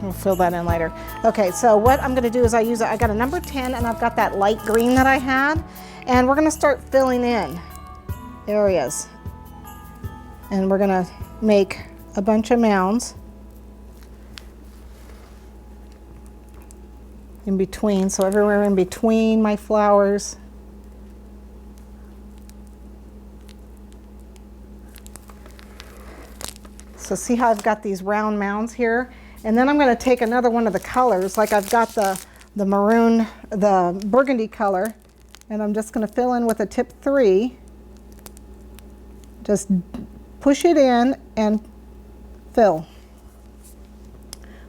We'll fill that in later. Okay, so what I'm gonna do is I got a number 10 and I've got that light green that I had, and we're gonna start filling in areas. And we're gonna make a bunch of mounds in between, so everywhere in between my flowers. So see how I've got these round mounds here? And then I'm going to take another one of the colors, like I've got the maroon, the burgundy color, and I'm just going to fill in with a tip 3. Just push it in and fill.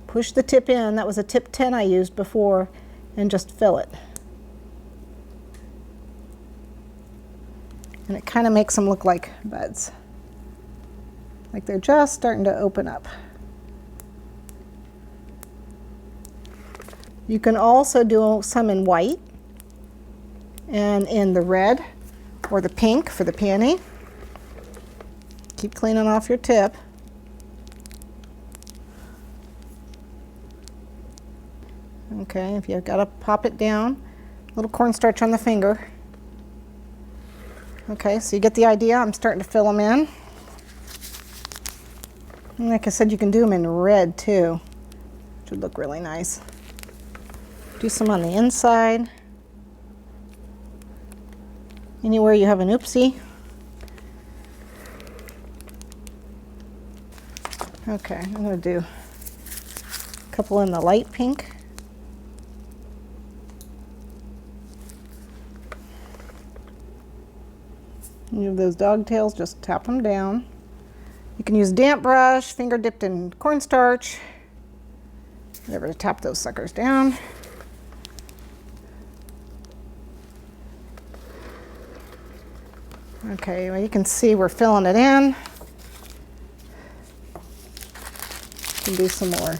Push the tip in, that was a tip 10 I used before, and just fill it. And it kind of makes them look like buds. Like they're just starting to open up. You can also do some in white and in the red or the pink for the peony. Keep cleaning off your tip. Okay, if you've got to pop it down, a little cornstarch on the finger. Okay, so you get the idea. I'm starting to fill them in. And like I said, you can do them in red too, which would look really nice. Do some on the inside. Anywhere you have an oopsie. Okay, I'm going to do a couple in the light pink. You have those dogtails, just tap them down. You can use damp brush, finger dipped in cornstarch, whatever, to tap those suckers down. Okay, well you can see we're filling it in. You can do some more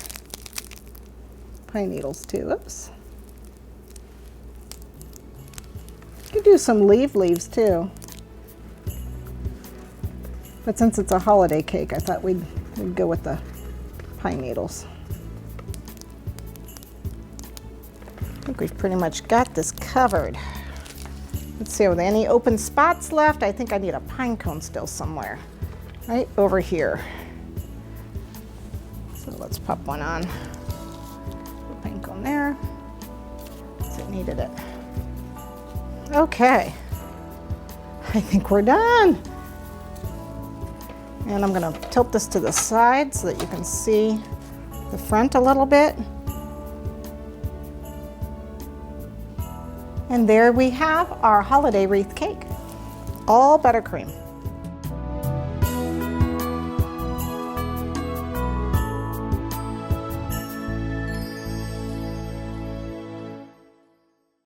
pine needles too. Oops. You can do some leaves too. But since it's a holiday cake, I thought we'd go with the pine needles. I think we've pretty much got this covered. Let's see, with any open spots left, I think I need a pine cone still somewhere. Right over here. So let's pop one on. Pine cone there. So it needed it. Okay. I think we're done. And I'm going to tilt this to the side so that you can see the front a little bit. And there we have our holiday wreath cake, all buttercream.